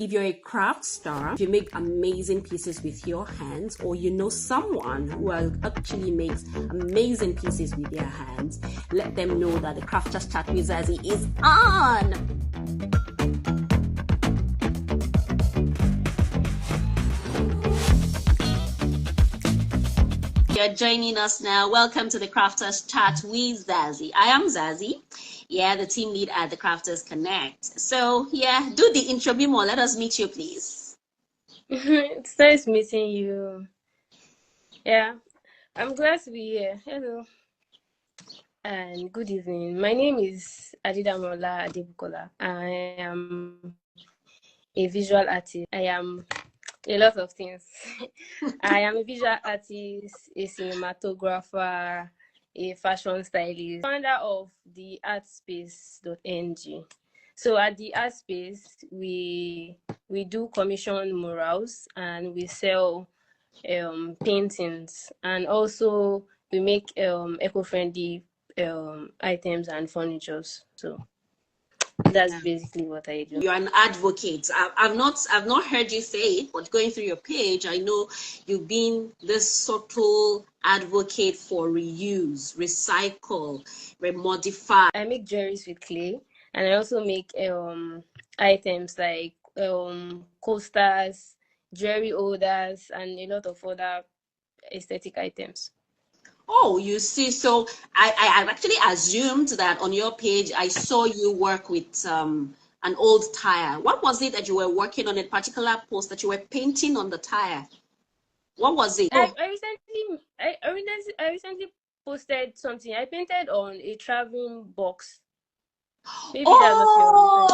If you're a craft star, if you make amazing pieces with your hands, or you know someone who actually makes amazing pieces with their hands, let them know that the Crafters Chat with Zazie is on. You're joining us now. Welcome to the Crafters Chat with Zazie. I am Zazie. Yeah, the team lead at the Crafters Connect. So, yeah, do the intro, Bimo. Let us meet you, please. It's nice meeting you. Yeah, I'm glad to be here. Hello. And good evening. My name is Adedamola Adebukola. I am a visual artist. I am a lot of things. I am a visual artist, a cinematographer, a fashion stylist, founder of the artspace.ng. So at the Artspace, we do commission murals and we sell paintings, and also we make eco-friendly items and furniture. So that's basically what I do. You're an advocate. I've not heard you say it, but going through your page, I know you've been this subtle advocate for reuse, recycle, remodify. I make jewelries with clay, and I also make items like coasters, jewelry holders, and a lot of other aesthetic items. Oh, you see, so I actually assumed that on your page I saw you work with an old tire. What was it that you were working on, a particular post that you were painting on the tire? What was it? I recently posted something. I painted on a traveling box. Maybe that's what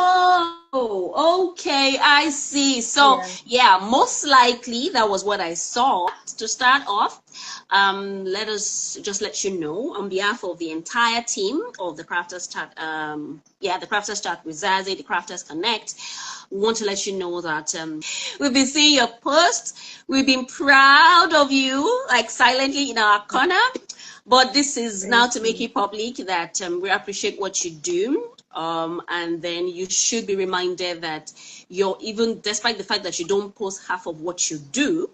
Oh, okay, I see. So yeah, most likely that was what I saw. To start off, let us just let you know on behalf of the entire team of the Crafters Chat, the Crafters Chat with Zazie, the Crafters Connect. We want to let you know that we've been seeing your posts. We've been proud of you, like silently in our corner. But this is now to make it public that we appreciate what you do. And then you should be reminded that you're, even despite the fact that you don't post half of what you do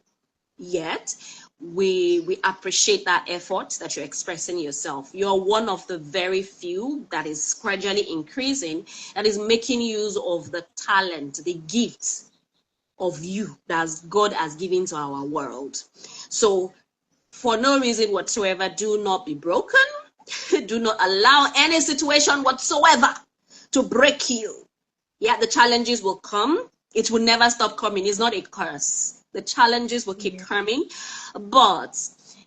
yet, we appreciate that effort that you're expressing yourself. You're one of the very few that is gradually increasing, that is making use of the talent, the gifts of you that God has given to our world. So for no reason whatsoever, do not be broken. Do not allow any situation whatsoever to break you. Yeah, the challenges will come. It will never stop coming. It's not a curse. The challenges will keep coming. But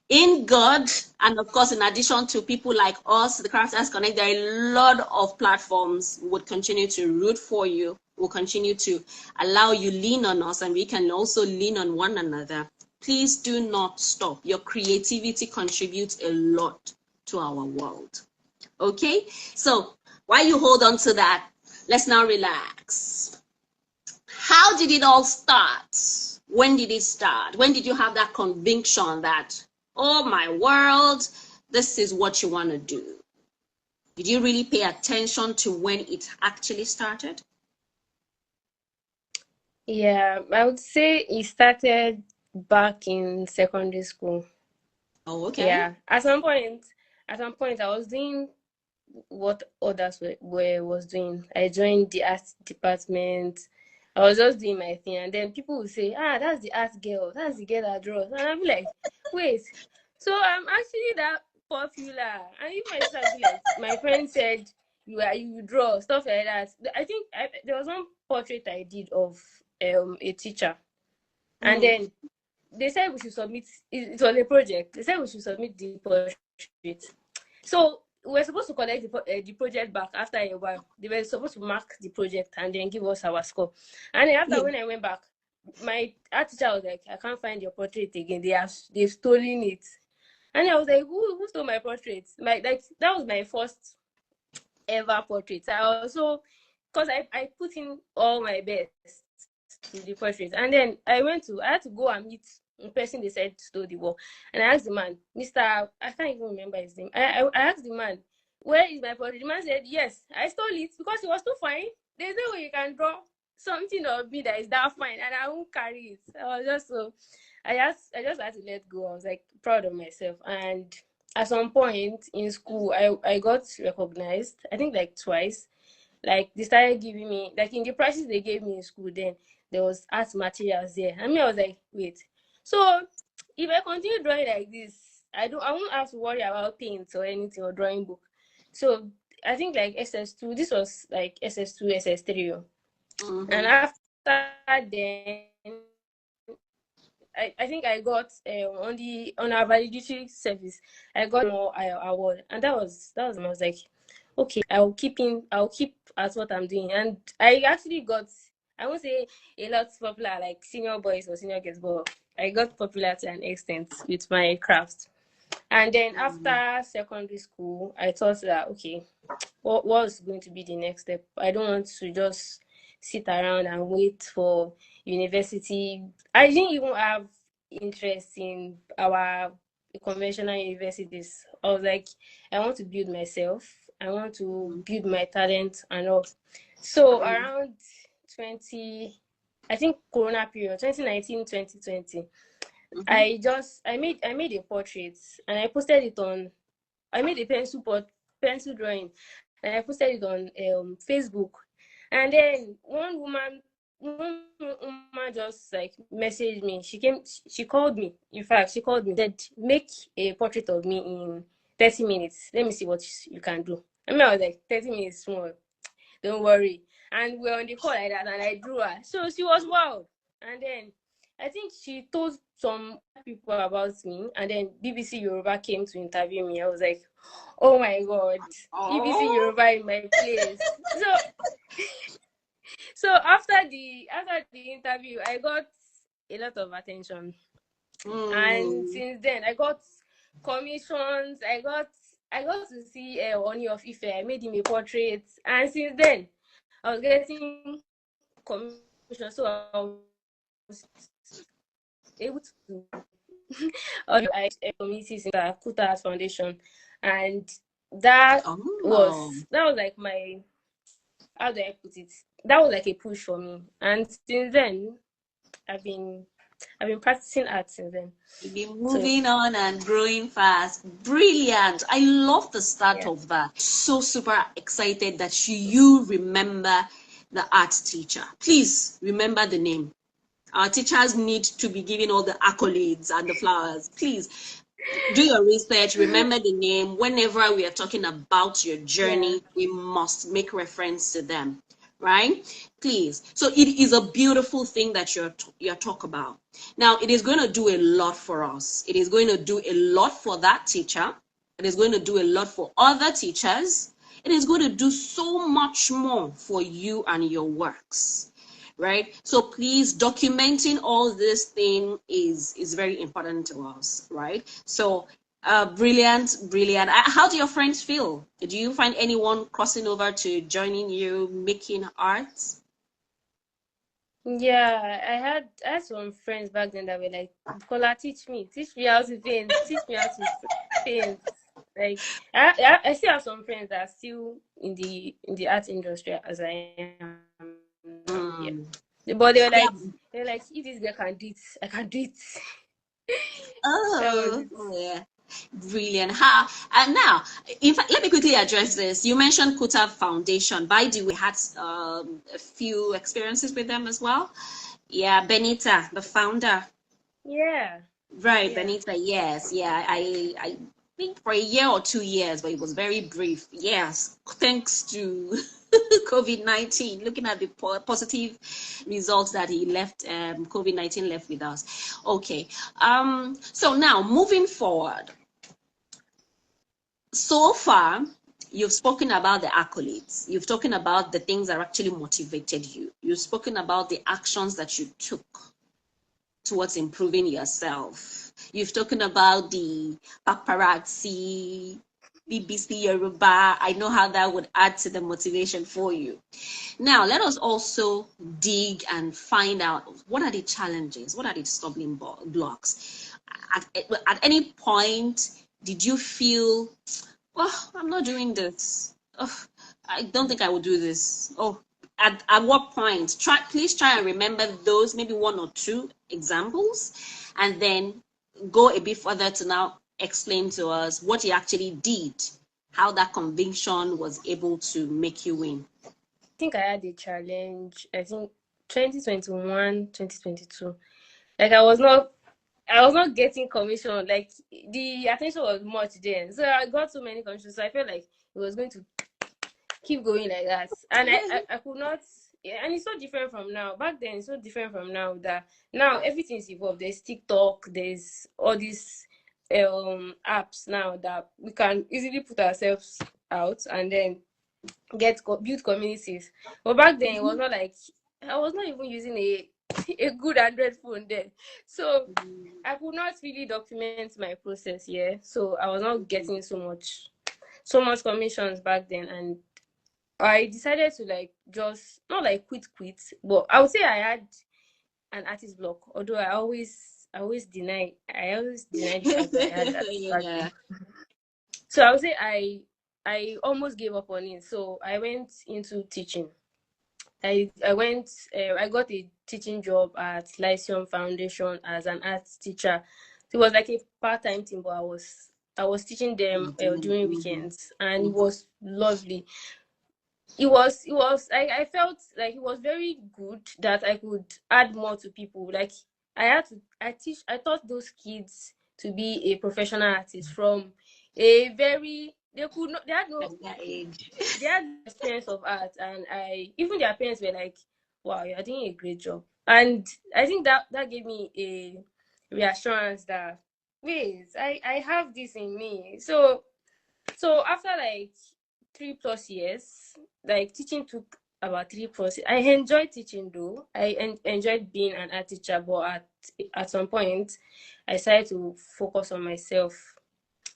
in God, and of course, in addition to people like us, the Crafters Connect, there are a lot of platforms would continue to root for you, will continue to allow you lean on us, and we can also lean on one another. Please do not stop. Your creativity contributes a lot to our world. Okay, so while you hold on to that, let's now relax. How did it all start? When did it start? When did you have that conviction that, oh my world, this is what you want to do? Did you really pay attention to when it actually started? Yeah, I would say it started back in secondary school. Oh, okay. Yeah, at some point I was doing what others was doing. I joined the art department. I was just doing my thing, and then people would say, that's the art girl, that's the girl that draws. And I'd be like, wait, so I'm actually that popular? And even my sister would be like, my friend said you draw, stuff like that. I think there was one portrait I did of a teacher, and then they said we should submit. It was a project. They said we should submit the portrait. So we're supposed to collect the project back after a while. They were supposed to mark the project and then give us our score. And then after, when I went back, my art teacher was like, I can't find your portrait again. They've stolen it. And I was like, who stole my portrait? That was my first ever portrait. I also, because I put in all my best to the portrait. And then I had to go and meet the person they said stole the work. And I asked the man, Mr. I can't even remember his name. I asked the man, where is my portrait? The man said, yes, I stole it because it was too fine. There's no way you can draw something of me that is that fine, and I won't carry it. I was just so, I just had to let go. I was like proud of myself, and at some point in school, I got recognized. I think like twice. Like they started giving me, like in the prices they gave me in school, then there was art materials there. I mean, I was like, wait. So if I continue drawing like this, I won't have to worry about paint or anything or drawing book. So I think like SS2, this was like SS2, SS3. And after then, I think I got on our validatory service, I got more award, and that was I was like, okay, I'll keep at what I'm doing, and I actually got, I won't say a lot popular like senior boys or senior girls, but I got popular to an extent with my craft. And then after secondary school, I thought that okay, what was going to be the next step? I don't want to just sit around and wait for university. I didn't even have interest in our conventional universities. I was like, I want to build myself. I want to build my talent and all. So around 20, I think Corona period, 2019, 2020, I made a portrait and I posted it on. I made a pencil drawing and I posted it on Facebook. And then one woman just like messaged me. She called me. In fact, she called me, said, make a portrait of me in 30 minutes. Let me see what you can do. I mean, I was like, 30 minutes small. Don't worry. And we're on the call like that, and I drew her. So she was wild. And then I think she told some people about me, and then BBC Yoruba came to interview me. I was like, oh my God, BBC Yoruba in my place. So after the interview, I got a lot of attention. And since then I got commissions. I got to see Oni of Ife. I made him a portrait, and since then I was getting commission, so I was able to communities in the Kuta Foundation, and that was like my, how do I put it? That was like a push for me, and since then I've been practicing art since then. You've been moving on and growing fast. Brilliant. I love the start of that. So super excited that you remember the art teacher. Please remember the name. Our teachers need to be given all the accolades and the flowers. Please do your research, remember the name. Whenever we are talking about your journey, we must make reference to them, right? Please. So it is a beautiful thing that you're talking about. Now, it is going to do a lot for us. It is going to do a lot for that teacher. It is going to do a lot for other teachers. It is going to do so much more for you and your works, right? So please, documenting all this thing is very important to us, right? So brilliant. How do your friends feel? Do you find anyone crossing over to joining you making art? Yeah, I had some friends back then that were like, Kola, teach me how to paint, teach me how to paint. Like I still have some friends that are still in the art industry as I am. Yeah. But they're like, if this girl can do it, I can do it. Oh, yeah. Brilliant. And now, in fact, let me quickly address this. You mentioned Kuta Foundation. By the way, had a few experiences with them as well. Yeah, Benita, the founder. Yeah. Right, yeah. Benita, yes. Yeah, I think for a year or 2 years, but it was very brief. Yes, thanks to COVID-19, looking at the positive results that he left, COVID-19 left with us. Okay, so now moving forward. So far, you've spoken about the accolades. You've spoken about the things that actually motivated you. You've spoken about the actions that you took towards improving yourself. You've spoken about the paparazzi, BBC Yoruba. I know how that would add to the motivation for you. Now, let us also dig and find out, what are the challenges? What are the stumbling blocks? At any point, did you feel, oh, I'm not doing this. Oh, I don't think I will do this. Oh, at what point? Please try and remember those, maybe one or two examples, and then go a bit further to now explain to us what you actually did, how that conviction was able to make you win. I think I had a challenge, I think 2021, 2022. Like I was not getting commission. Like the attention was much then. So I got so many commissions. So I felt like it was going to keep going like that. And I could not, yeah, and it's so different from now. Back then it's so different from now that now everything's evolved. There's TikTok, there's all these apps now that we can easily put ourselves out and then build communities. But back then it was not like, I was not even using a good Android phone then, so I could not really document my process. Yeah, so I was not getting so much commissions back then, and I decided to like just not like quit, but I would say I had an artist block. Although I always deny the fact that I had that Yeah. So I would say I almost gave up on it. So I went into teaching. I got a teaching job at Lyceum Foundation as an arts teacher. It was like a part-time thing, but I was teaching them during weekends, and it was lovely. I felt like it was very good that I could add more to people. Like I taught those kids to be a professional artist from a very, they had no age. they had experience of art, and even their parents were like, wow, you're doing a great job. And I think that gave me a reassurance that wait, I have this in me. So after like 3+ years, like teaching took about 3+. I enjoyed teaching though. I enjoyed being an art teacher, but at some point I decided to focus on myself.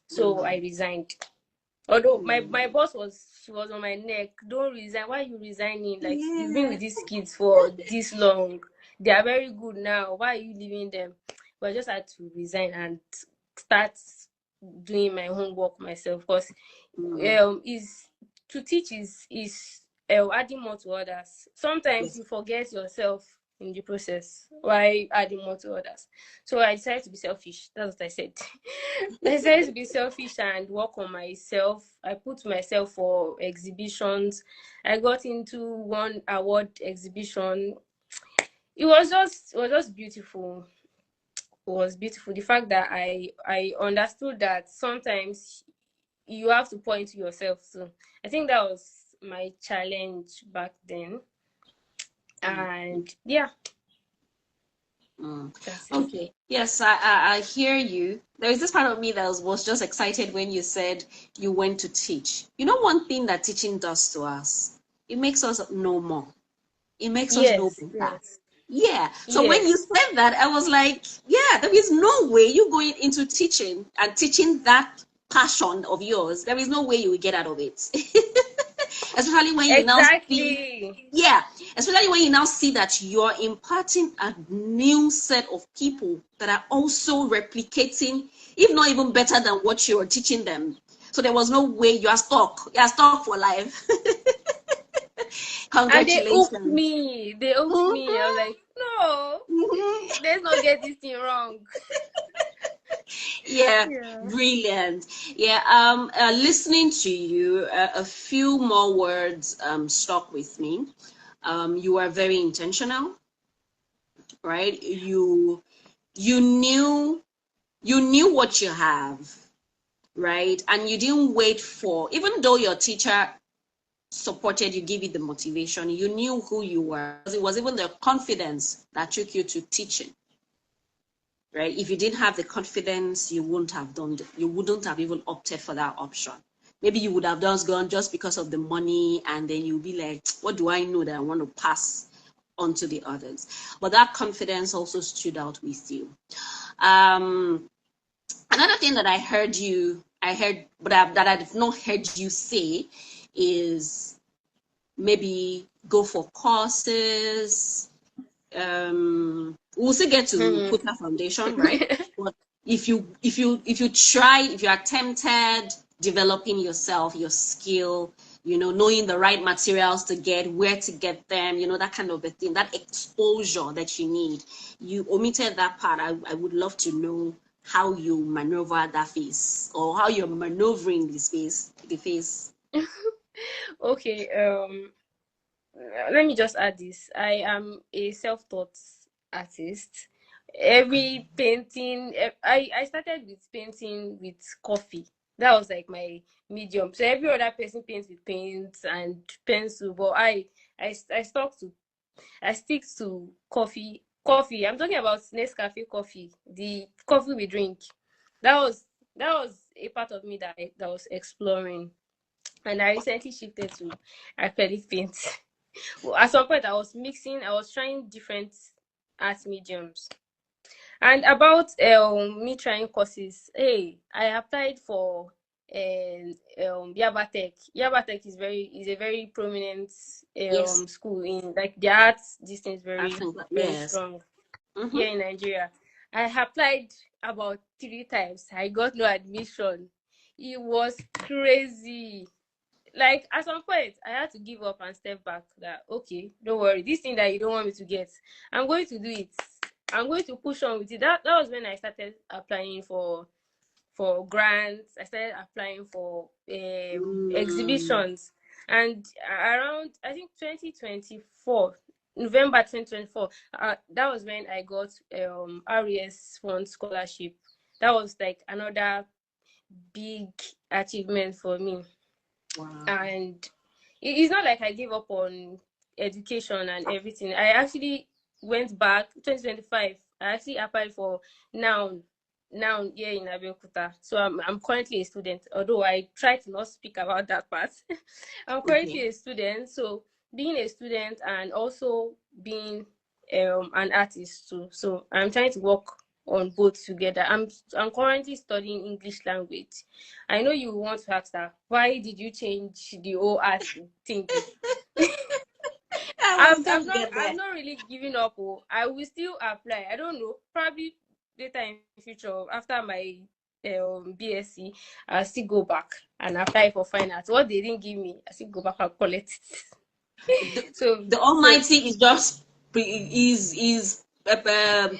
So I resigned. Although my boss was on my neck, don't resign. Why are you resigning? Like you've been with these kids for this long. They are very good now. Why are you leaving them? But I just had to resign and start doing my homework myself. Because to teach is adding more to others. Sometimes you forget yourself in the process while adding more to others. So I decided to be selfish. That's what I said. I decided to be selfish and work on myself. I put myself for exhibitions. I got into one award exhibition. It was just beautiful. It was beautiful. The fact that I understood that sometimes you have to point to yourself too. I think that was my challenge back then. And yeah. Okay. Yes, I hear you. There is this part of me that was just excited when you said you went to teach. You know, one thing that teaching does to us, it makes us know more. It makes us know better. Yeah. So when you said that, I was like, yeah, there is no way you going into teaching and teaching that passion of yours. There is no way you will get out of it. Especially when you now see, especially when you now see that you're imparting a new set of people that are also replicating, if not even better than what you're teaching them. So there was no way you are stuck. You are stuck for life. Congratulations. And they opened me. I was like, no, let's not get this thing wrong. Yeah, brilliant. Yeah, listening to you, a few more words stuck with me. You are very intentional, right? You knew what you have, right? And you didn't wait for, even though your teacher supported you, give you the motivation, you knew who you were. It was even the confidence that took you to teaching. Right? If you didn't have the confidence, you wouldn't have even opted for that option. Maybe you would have just gone just because of the money, and then you'll be like, what do I know that I want to pass on to the others? But that confidence also stood out with you. Another thing that I heard, but that I've not heard you say is maybe go for courses. We'll still get to put that foundation, right? But if you attempted developing yourself, your skill, knowing the right materials to get, where to get them, that kind of a thing, that exposure that you need. You omitted that part. I would love to know how you maneuver that phase, or how you're maneuvering the phase. Okay, let me just add this. I am a self-taught artist. Every painting, I started with painting with coffee. That was like my medium. So every other person paints with paints and pencil, but I stick to coffee. Coffee. I'm talking about Nescafe coffee, the coffee we drink. That was a part of me that was exploring, and I recently shifted to acrylic paint. Well, at some point, I was trying different art mediums. And about me trying courses, hey, I applied for Yabatech. Yabatech is a very prominent Yes, school in, like, the arts. This thing is I very, think very yes. strong Mm-hmm. here in Nigeria. I applied about 3 times. I got no admission. It was crazy. Like, at some point I had to give up and step back, that okay, don't worry, this thing that you don't want me to get, I'm going to do it. I'm going to push on with it. That was when I started applying for grants. I started applying for Mm, exhibitions. And around, I think, 2024, November 2024, that was when I got RES fund scholarship. That was like another big achievement for me. wow. And it's not like I gave up on education and everything. I actually went back 2025. I actually applied for noun here in Abeokuta. So I'm currently a student, although I try to not speak about that part. I'm Okay. currently a student. So being a student and also being an artist too. So I'm trying to work on both together. I'm currently studying English language. I know you want to ask that. Why did you change the whole art thing? I I'm will I'm just not get I'm there. not really giving up. Oh, I will still apply. I don't know. Probably later in future, after my BSc, I'll still go back and apply for fine arts. What they didn't give me, I still go back and collect the, it. So the so Almighty is just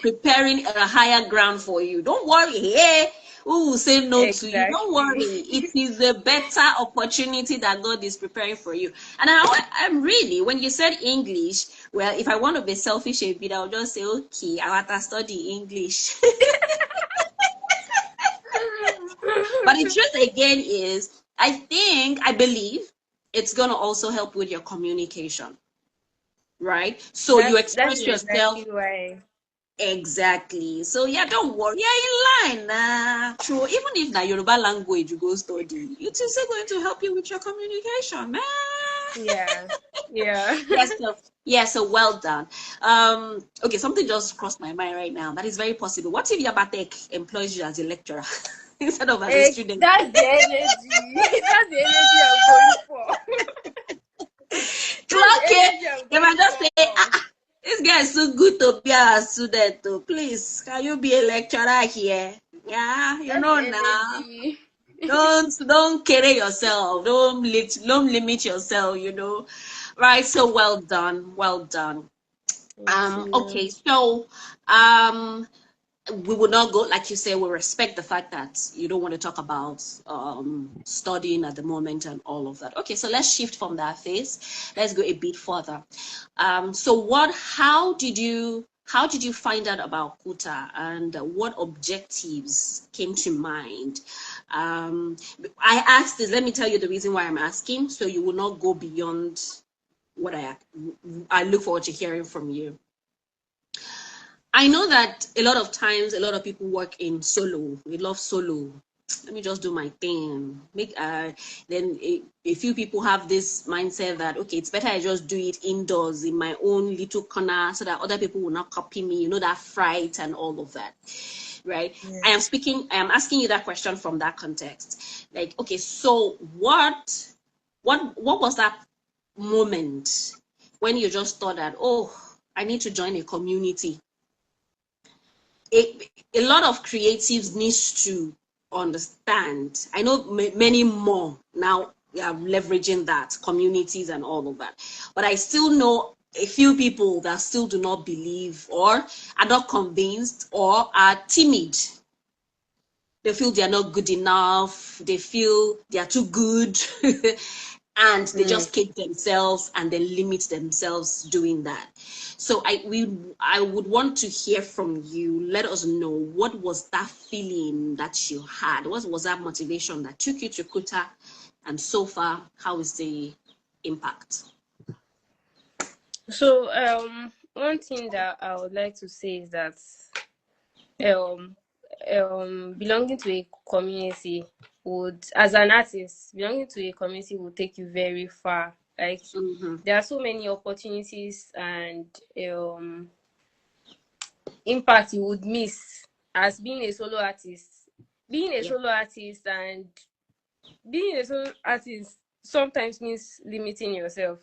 preparing a higher ground for you. Don't worry. Hey, who will say no to you? Don't worry. exactly. It is a better opportunity that God is preparing for you. And I'm really, when you said English, well, if I want to be selfish a bit, I'll just say, okay, I want to study English. But the truth again is, I believe it's going to also help with your communication, right? So you That express is yourself exactly why. exactly. So yeah, don't worry. You're in line. True. Even if na Yoruba language you go study, it is still going to help you with your communication, man. Yeah. Yeah. Yes, so well done. Okay, something just crossed my mind right now. That is very possible. What if Yabatek employs you as a lecturer instead of as a student? That's the energy. That's the energy I'm going for. That's the Clock it. energy I'm They going might just say, for. this guy is so good to be a student. Oh, please, can you be a lecturer here? Yeah, That's the now. energy. Don't carry yourself. Don't limit yourself. Right. So well done. Well done. Thank you. Okay. So um we will not go, like you say, we respect the fact that you don't want to talk about studying at the moment and all of that. Okay, so let's shift from that phase. Let's go a bit further. So how did you find out about Kuta, and what objectives came to mind? um, I asked this, let me tell you the reason why I'm asking, so you will not go beyond what I look forward to hearing from you. I know that a lot of times, a lot of people work in solo. We love solo. Let me just do my thing. Then a few people have this mindset that, okay, it's better I just do it indoors in my own little corner so that other people will not copy me. That fright and all of that, right? I Yes. am asking you that question from that context. Like, okay, so what was that moment when you just thought that, oh, I need to join a community? A lot of creatives needs to understand. I know many more now leveraging that, communities and all of that. But I still know a few people that still do not believe or are not convinced or are timid. They feel they are not good enough. They feel they are too good. And they just keep themselves and then limit themselves doing that. So I would want to hear from you. Let us know, what was that feeling that you had? What was that motivation that took you to Kuta? And so far, how is the impact? So one thing that I would like to say is that belonging to a community would, as an artist, belonging to a community would take you very far. Like there are so many opportunities and impact you would miss as being a solo artist. Being a solo artist and being a solo artist sometimes means limiting yourself,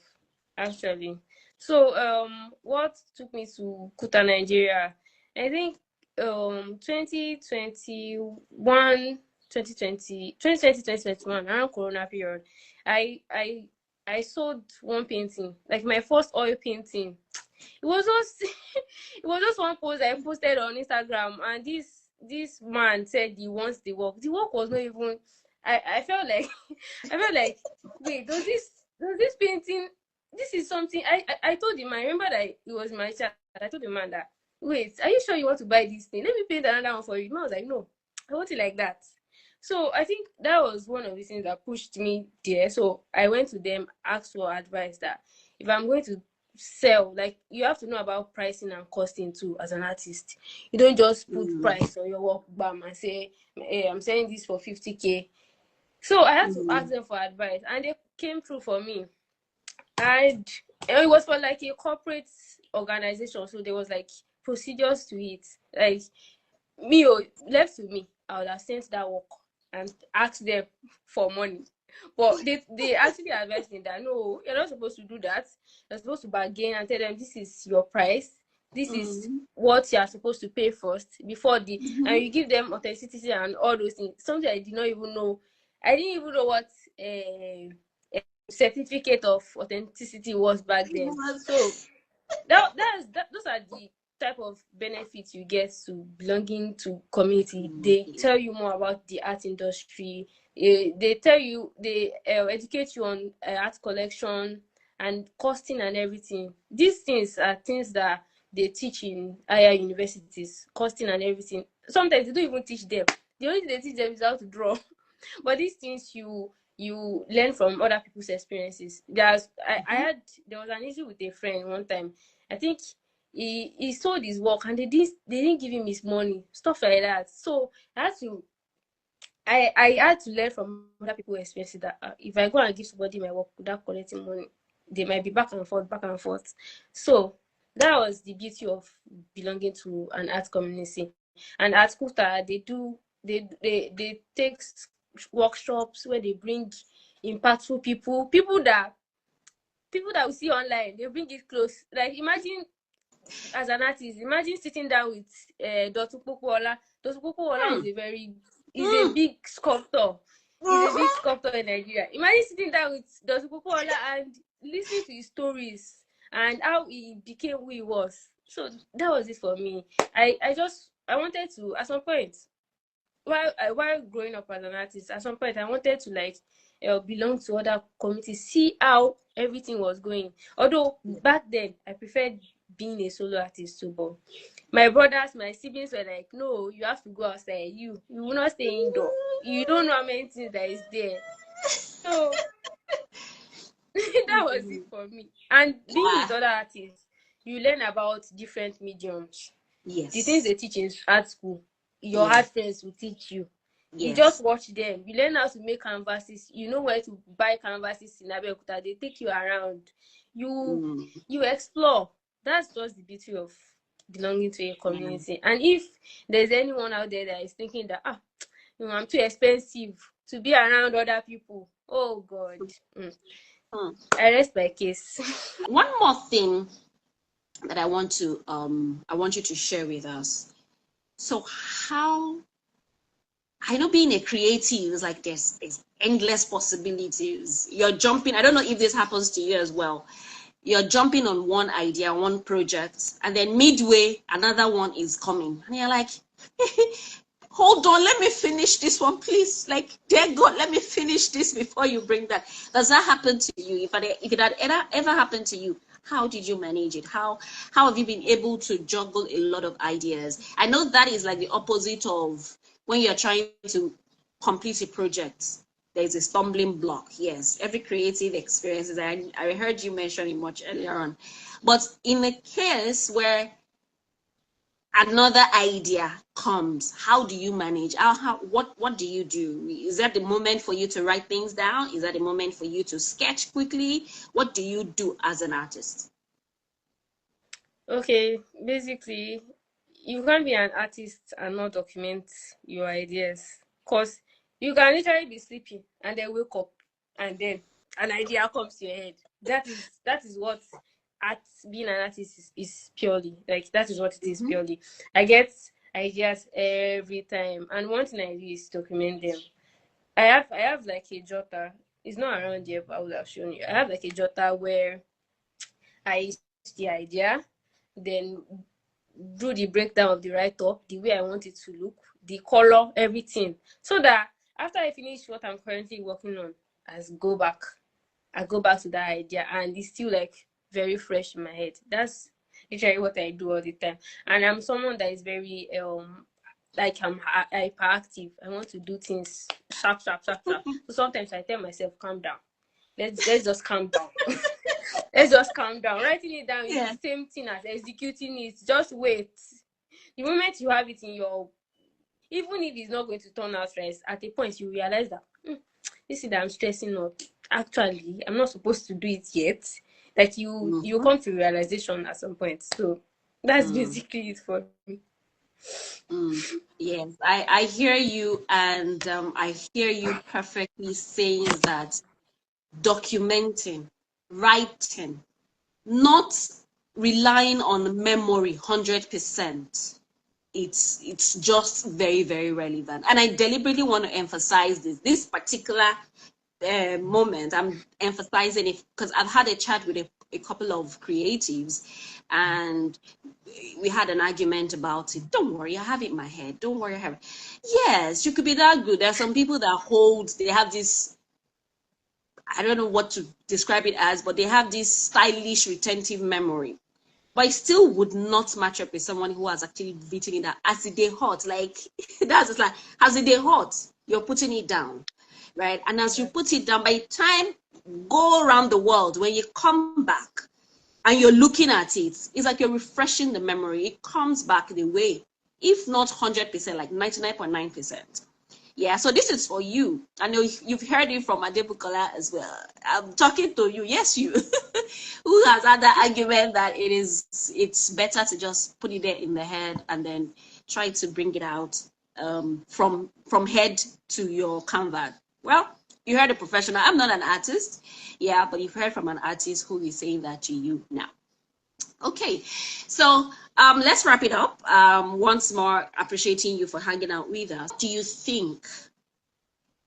actually. So what took me to Kuta, Nigeria? I think 2021, 2021, around Corona period, I I I sold one painting, like my first oil painting. It was just it was just one post I posted on Instagram, and this man said he wants the work. The work was not even. I felt like I felt like, wait, does this painting, this is something I told him. I remember that it was my chat. I told the man that, wait, are you sure you want to buy this thing? Let me paint another one for you. The man was like, no, I want it like that. So I think that was one of the things that pushed me there. So I went to them, asked for advice that if I'm going to sell, like, you have to know about pricing and costing too as an artist. You don't just put price on your work, bam, and say, hey, I'm selling this for 50K. So I had to ask them for advice, and they came through for me. And it was for like a corporate organization, so there was like procedures to it. Like me, left to me, I would have sent that work and asked them for money. But they actually advised me that no, you're not supposed to do that. You're supposed to bargain and tell them this is your price. This is what you are supposed to pay first before and you give them authenticity and all those things. Something I did not even know. I didn't even know what a certificate of authenticity was back then. So those are the type of benefits you get to belonging to community. They tell you more about the art industry. They tell you, they educate you on art collection and costing and everything. These things are things that they teach in higher universities, costing and everything. Sometimes they don't even teach them. The only thing they teach them is how to draw. But these things you learn from other people's experiences. There was an issue with a friend one time. I think he sold his work and they didn't give him his money, stuff like that. So I had to learn from other people's experiences that if I go and give somebody my work without collecting money, they might be back and forth, back and forth. So that was the beauty of belonging to an art community. And at Kuta, they take workshops where they bring impactful people that we see online. They bring it close. Like, imagine, as an artist, imagine sitting down with Adébùkọ. Adébùkọ is a big sculptor. He's a big sculptor in Nigeria. Imagine sitting down with Adébùkọ and listening to his stories and how he became who he was. So that was it for me. I wanted to, at some point, while growing up as an artist, at some point I wanted to, like, belong to other communities, see how everything was going. Although back then I preferred being a solo artist too, but my brothers, my siblings were like, no, you have to go outside. You will not stay indoor. You don't know how many things that is there. So that was it for me. And being with other artists, you learn about different mediums. Yes. The things they teach in art school, your art friends will teach you. You just watch them. You learn how to make canvases. You know where to buy canvases in Abeokuta. They take you around. You explore. That's just the beauty of belonging to a community. And if there's anyone out there that is thinking that I'm too expensive to be around other people, oh God, I rest my case. One more thing that I want you to share with us. So how, I know being a creative is like there's endless possibilities. You're jumping. I don't know if this happens to you as well. You're jumping on one idea, one project, and then midway, another one is coming. And you're like, hold on, let me finish this one, please. Like, dear God, let me finish this before you bring that. Does that happen to you? If it had ever happened to you, how did you manage it? How have you been able to juggle a lot of ideas? I know that is like the opposite of when you're trying to complete a project. There's a stumbling block. Yes, every creative experience. I heard you mention it much earlier on. But in a case where another idea comes, how do you manage? What do you do? Is that the moment for you to write things down? Is that the moment for you to sketch quickly? What do you do as an artist? Okay, basically, you can't be an artist and not document your ideas, because you can literally be sleeping and then wake up and then an idea comes to your head. That is what art being an artist is purely like. That is what it is purely. I get ideas every time, and one thing I do is document them. I have like a jotter. It's not around here, but I would have shown you. I have like a jotter where I the idea, then do the breakdown of the write-up, the way I want it to look, the color, everything. So that after I finish what I'm currently working on, I go back to that idea and it's still like very fresh in my head. That's literally what I do all the time. And I'm someone that is very like I'm hyperactive. I want to do things sharp, sharp, sharp, sharp. So sometimes I tell myself, calm down. Let's just calm down. Let's just calm down. Writing it down is the same thing as executing it. Just wait. The moment you have it in your, even if it's not going to turn out right, at a point you realize that this is that I'm stressing out. Actually, I'm not supposed to do it yet. Like you come to realization at some point. So that's basically it for me. Yes, I hear you, and I hear you perfectly saying that documenting, writing, not relying on memory 100%. It's just very, very relevant. And I deliberately want to emphasize this particular moment. I'm emphasizing it because I've had a chat with a couple of creatives, and we had an argument about it. Don't worry, I have it in my head. Don't worry, I have it. Yes, you could be that good. There are some people that they have this, I don't know what to describe it as, but they have this stylish retentive memory. But it still would not match up with someone who has actually written it down as it day hot. Like, that's just like, as it day hot, you're putting it down, right? And as you put it down, by the time go around the world, when you come back and you're looking at it, it's like you're refreshing the memory. It comes back the way, if not 100%, like 99.9%. Yeah, so this is for you. I know you've heard it from Adébùkọla as well. I'm talking to you, yes, you, who has had that argument that it's better to just put it there in the head and then try to bring it out from head to your canvas. Well, you heard a professional. I'm not an artist, yeah, but you've heard from an artist who is saying that to you now. Okay, so let's wrap it up. Once more, appreciating you for hanging out with us. What do you think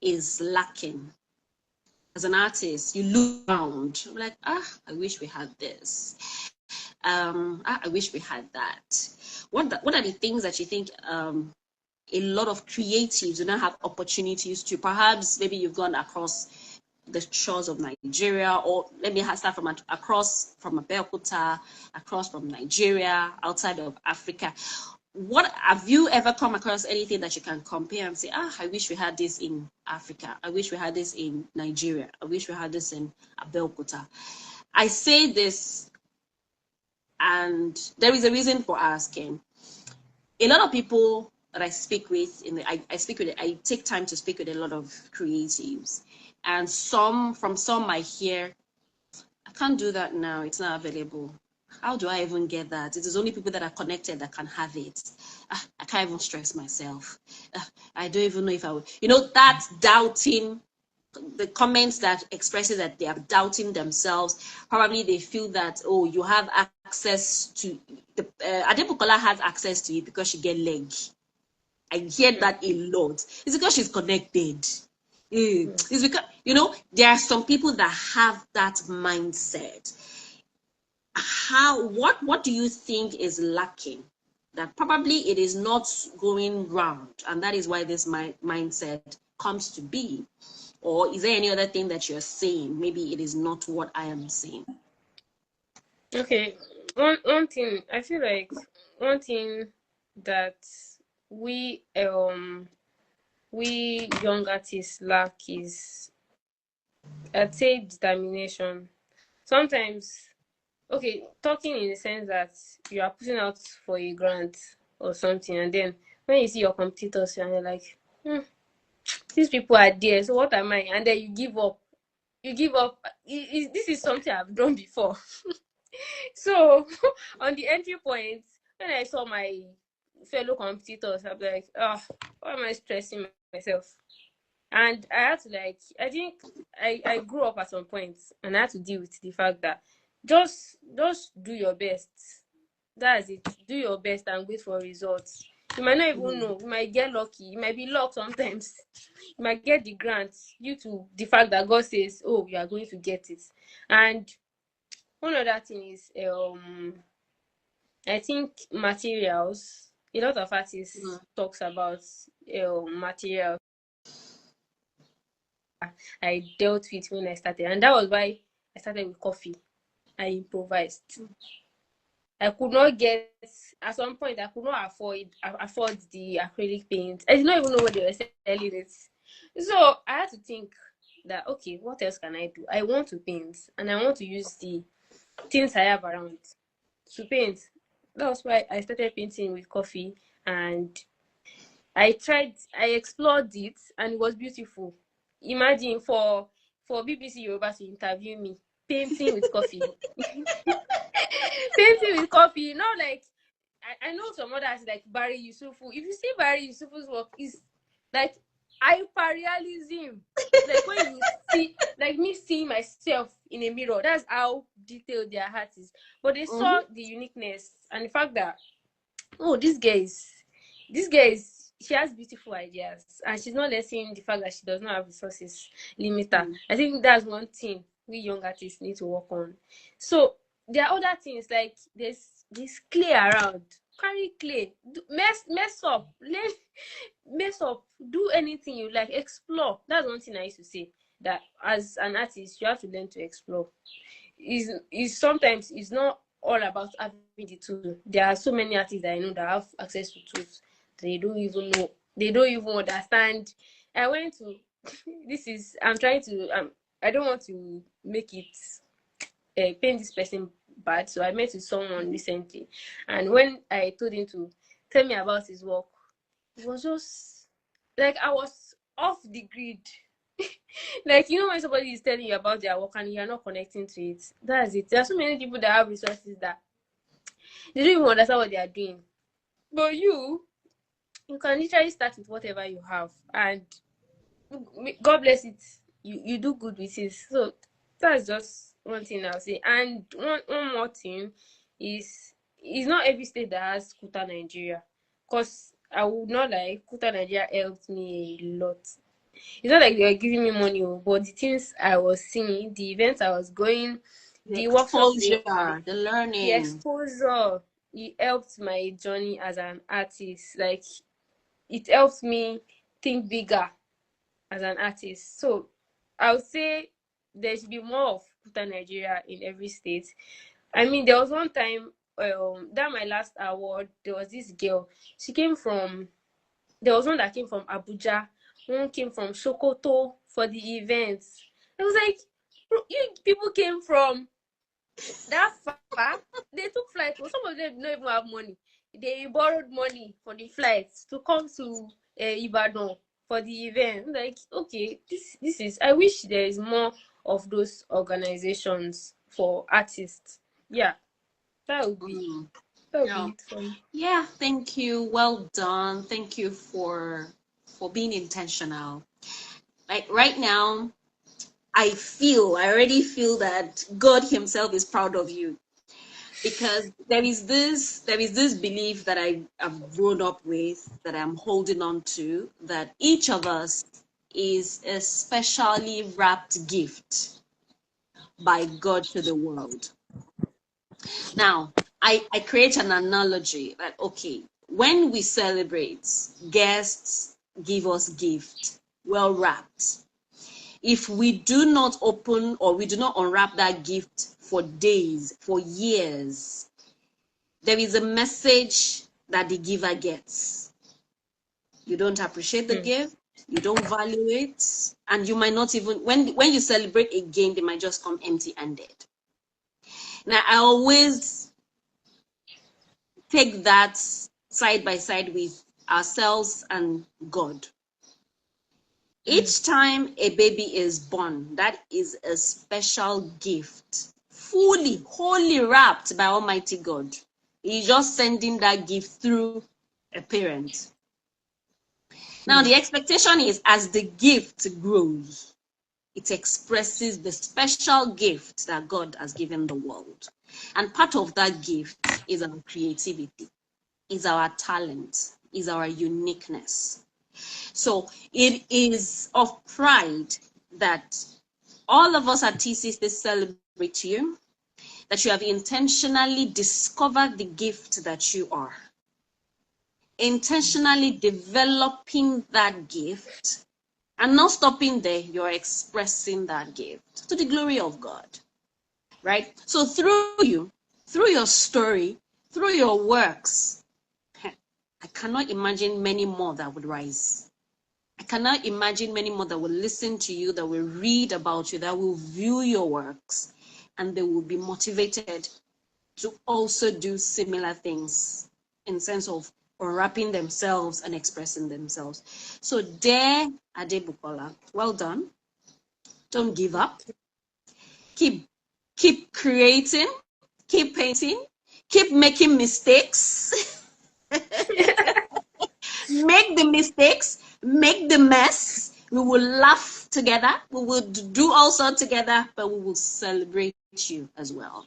is lacking as an artist? You look around, like, I wish we had this. I wish we had that. What are the things that you think a lot of creatives do not have opportunities to? Perhaps maybe you've gone across the shores of Nigeria, or let me start from across from Abeokuta, across from Nigeria, outside of Africa. What have you ever come across anything that you can compare and say, I wish we had this in Africa. I wish we had this in Nigeria. I wish we had this in Abeokuta. I say this, and there is a reason for asking. A lot of people that I speak with, I take time to speak with a lot of creatives. And from some I hear, I can't do that now, it's not available. How do I even get that? It is only people that are connected that can have it. I can't even stress myself. I don't even know if I will. That doubting, the comments that expresses that they are doubting themselves. Probably they feel that, you have access to, Adebukola has access to it because she get leg. I hear that a lot. It's because she's connected. It's because, you know, there are some people that have that mindset. What do you think is lacking? That probably it is not going round, and that is why this mindset comes to be. Or is there any other thing that you're saying? Maybe it is not what I am saying. Okay, one thing I feel like one thing that we we young artists lack is, I'd say, determination. Sometimes, okay, talking in the sense that you are putting out for a grant or something, and then when you see your competitors and you're like, these people are there, so what am I? And then you give up. You give up. This is something I've done before. So on the entry point, when I saw my fellow competitors, I'm like, oh, why am I stressing myself? And I had to, like, I think I grew up at some point, and I had to deal with the fact that just do your best. That's it. Do your best and wait for results. You might not even know. You might get lucky. You might be luck sometimes. You might get the grant due to the fact that God says, oh, you are going to get it. And one other thing is, I think materials. A lot of artists talks about materials I dealt with when I started, and that was why I started with coffee. I improvised. I could not get, at some point I could not afford the acrylic paint. I did not even know what they were selling it. So I had to think that, okay, what else can I do? I want to paint, and I want to use the things I have around to paint. That was why I started painting with coffee, and I explored it, and it was beautiful. Imagine for BBC Yoruba to interview me painting with coffee. Painting with coffee, you know, like, I know some others like Barry Yusufu. If you see Barry Yusufu's work, is like hyperrealism. Like when you see, like me seeing myself in a mirror, that's how detailed their art is. But they saw the uniqueness and the fact that, oh, this girl is she has beautiful ideas, and she's not letting the fact that she does not have resources limit her. I think that's one thing we young artists need to work on. So there are other things, like there's clay around. Carry clay, mess up, mess up, do anything you like, explore. That's one thing I used to say, that as an artist you have to learn to explore. Is sometimes it's not all about having the tool. There are so many artists that I know that have access to tools they don't even know, they don't even understand. I went to this is I'm trying to I don't want to make it paint this person bad. So I met with someone recently, and when I told him to tell me about his work, it was just like I was off the grid. Like, you know, when somebody is telling you about their work and you're not connecting to it, that's it. There are so many people that have resources that they don't even understand what they are doing. But you can literally start with whatever you have, and God bless it. You do good with it. So that's just one thing I'll say. And one more thing is, it's not every state that has Kuta Nigeria. Because I would not like, Kuta Nigeria helped me a lot. It's not like they were giving me money, but the things I was seeing, the events I was going, The the workshops, exposure, the the learning. exposure, it helped my journey as an artist. Like, it helped me think bigger as an artist. So I would say there should be more of Kuta Nigeria in every state. I mean, there was one time, that my last award, there was this girl. She came from, there was one that came from Abuja, one came from Sokoto for the events. I was like, you people came from that far? They took flight. Well, some of them don't even have money. They borrowed money for the flights to come to Ibadan for the event. Like, okay, this is. I wish there is more of those organizations for artists. Yeah, that would be that would Yeah. be it for me. Yeah, thank you. Well done. Thank you for being intentional. Like right now, I already feel that God Himself is proud of you, because there is this belief that I've grown up with, that I'm holding on to, that each of us is a specially wrapped gift by God to the world. Now, I create an analogy that, okay, when we celebrate, guests give us gift, well wrapped. If we do not open or we do not unwrap that gift for days, for years, there is a message that the giver gets. You don't appreciate the gift, you don't value it, and you might not even, when you celebrate again, they might just come empty-handed. Now, I always take that side by side with ourselves and God. Each time a baby is born, that is a special gift, fully, wholly wrapped by Almighty God. He's just sending that gift through a parent. Now, the expectation is as the gift grows, it expresses the special gift that God has given the world. And part of that gift is our creativity, is our talent, is our uniqueness. So it is of pride that all of us at TCC celebrate you, that you have intentionally discovered the gift that you are, intentionally developing that gift, and not stopping there, you're expressing that gift to the glory of God, right? So through you, through your story, through your works, I cannot imagine many more that would rise. I cannot imagine many more that will listen to you, that will read about you, that will view your works, and they will be motivated to also do similar things in sense of unwrapping themselves and expressing themselves. So there, Adebukola, well done. Don't give up. Keep creating, keep painting, keep making mistakes. Make the mistakes, make the mess. We will laugh together. We will do also together, but we will celebrate you as well.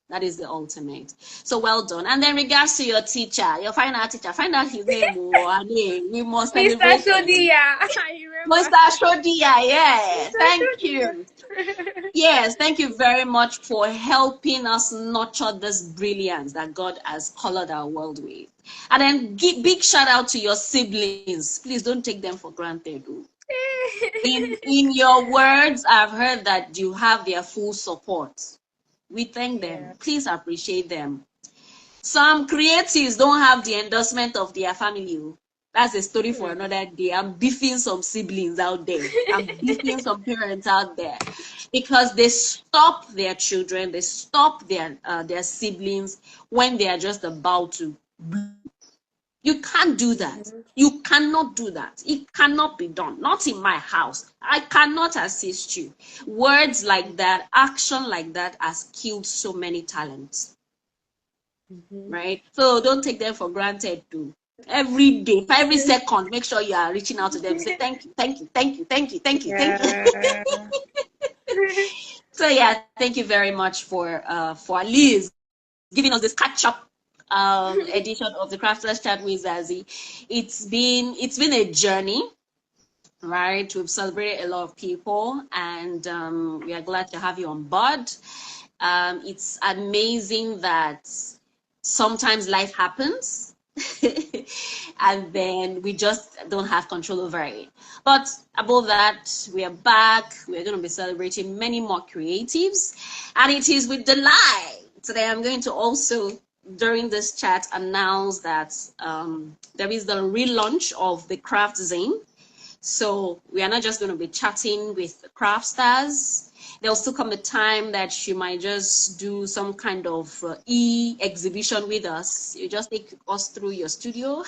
That is the ultimate. So well done. And then regards to your teacher, your final teacher, find out his name. We must celebrate Mr. Shodia. I remember. Mr. Shodia, yeah. Thank you. Yes, thank you very much for helping us nurture this brilliance that God has colored our world with. And then big shout out to your siblings. Please don't take them for granted. In your words, I've heard that you have their full support. We thank them. Please appreciate them. Some creatives don't have the endorsement of their family. That's a story for another day. I'm beefing some siblings out there. I'm beefing some parents out there because they stop their children, they stop their siblings when they are just about to bloom. You can't do that. You cannot do that. It cannot be done. Not in my house. I cannot assist you. Words like that, action like that has killed so many talents. Right? So don't take them for granted too. Every day, for every second, make sure you are reaching out to them. Say thank you, thank you, thank you, thank you, thank you, thank you. So yeah, thank you very much for Liz giving us this catch-up edition of the Crafters Chat with Zazie. It's been a journey, right? We've celebrated a lot of people, and we are glad to have you on board. It's amazing that sometimes life happens and then we just don't have control over it. But above that, we are back. We're going to be celebrating many more creatives, and it is with delight today I'm going to also, during this chat, announce that there is the relaunch of the Craft Zine. So we are not just going to be chatting with craft stars. There'll still come a time that you might just do some kind of exhibition with us. You just take us through your studio.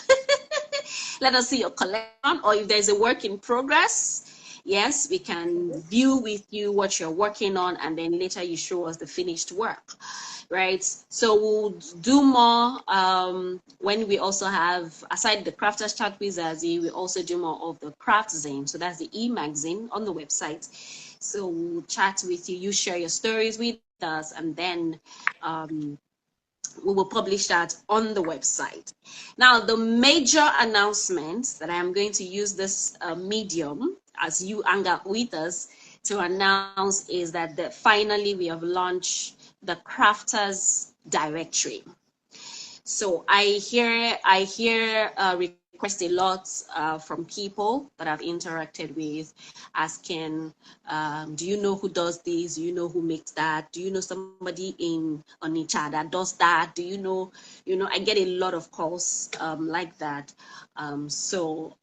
Let us see your collection, or if there's a work in progress, yes, we can view with you what you're working on, and then later you show us the finished work, right? So we'll do more when we also have, aside the Crafters Chat with Zazie, we also do more of the Craft Zine. So that's the e-magazine on the website. So we'll chat with you, you share your stories with us, and then we will publish that on the website. Now, the major announcement that I am going to use this medium as you hang out with us, to announce is that finally we have launched the Crafters Directory. So I hear request a lot from people that I've interacted with, asking, do you know who does this? Do you know who makes that? Do you know somebody in Onitsha that does that? Do you know, I get a lot of calls like that. So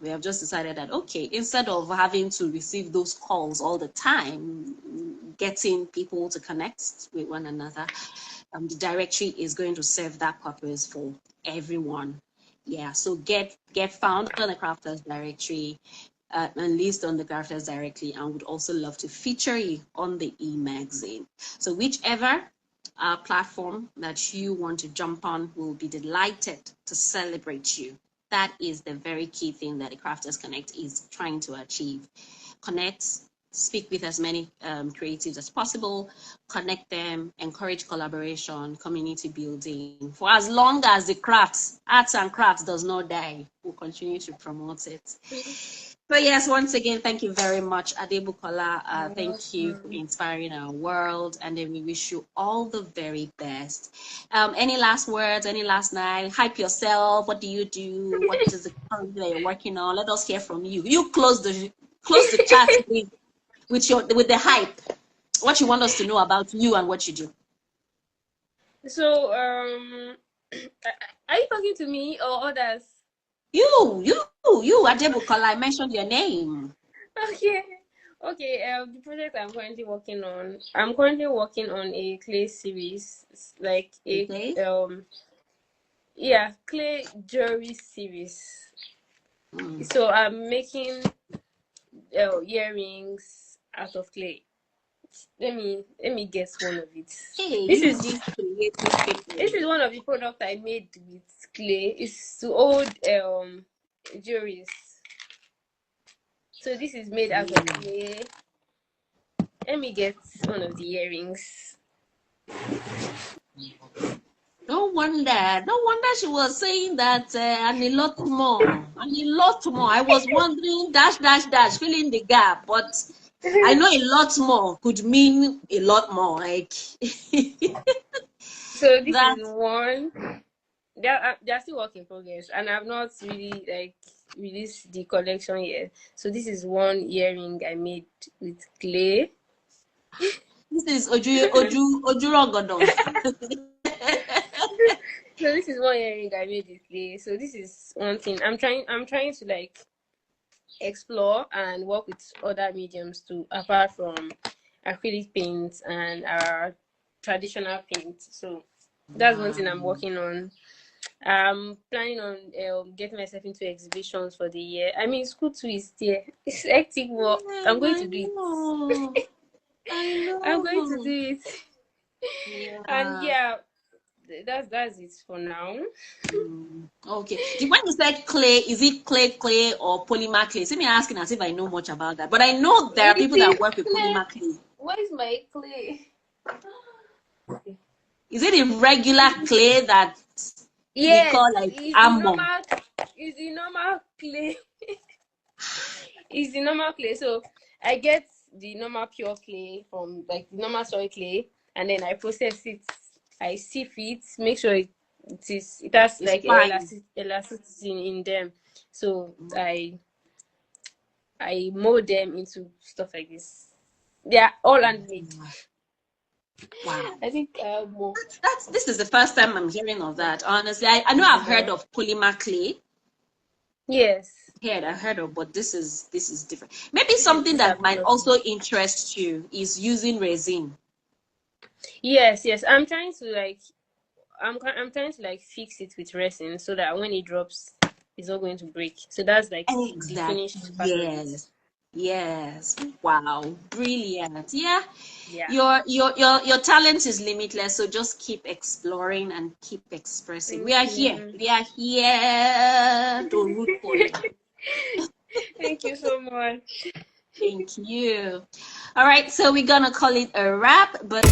we have just decided that, okay, instead of having to receive those calls all the time, getting people to connect with one another, the directory is going to serve that purpose for everyone. Yeah, so get found on the Crafters Directory and list on the Crafters directly, and would also love to feature you on the e-magazine. So whichever platform that you want to jump on, will be delighted to celebrate you. That is the very key thing that the Crafters Connect is trying to achieve. Connect, speak with as many creatives as possible, connect them, encourage collaboration, community building. For as long as the arts and crafts does not die, we'll continue to promote it. So yes, once again, thank you very much, Adebukola. Thank you for inspiring our world, and then we wish you all the very best. Any last words, any last night? Hype yourself. What do you do? What is the project that you're working on? Let us hear from you. You close the chat with the hype. What you want us to know about you and what you do. So, are you talking to me or others? You, Adebukola, I mentioned your name. Okay. The project I'm currently working on, a clay series, like clay jewelry series. So I'm making earrings out of clay. Let me guess one of it. Hey, this is one of the products I made with clay. It's to hold jewelries. So this is made out of clay. Let me get one of the earrings. No wonder she was saying that, and a lot more. I was wondering, dash, fill in the gap, but I know a lot more could mean a lot more. Like, so this is one. They're still work in progress, and I've not really released the collection yet. So this is one earring I made with clay. This is Ojurogodon. So this is one earring I made with clay. So this is one thing I'm trying to explore and work with other mediums too, apart from acrylic paints and our traditional paints. So that's one thing I'm working on. I'm planning on getting myself into exhibitions for the year. I mean, school too is there. It's hectic work. I'm going to do it. I know. I'm going to do it. Yeah. And yeah, that's it for now. Okay. When you said clay, is it clay or polymer clay? See me asking as if I know much about that. But I know there are people that work with polymer clay. What is my clay? Is it a regular clay that we call like ammo? It's the normal clay. It's the normal clay. So I get the normal pure clay from the normal soil clay, and then I process it. I sieve it, make sure it has elasticity in them. So I mold them into stuff like this. They are all handmade. Wow. I think this is the first time I'm hearing of that. Honestly, I know I've heard of polymer clay. Yes. I heard of, but this is different. Maybe something that might also interest you is using resin. Yes. I'm trying to I'm trying to fix it with resin so that when it drops, it's not going to break. So that's the finished part of it. Yes. Wow. Brilliant. Yeah. Your talent is limitless. So just keep exploring and keep expressing. We are here to root for you. Thank you so much. Thank you. All right. So we're gonna call it a wrap, but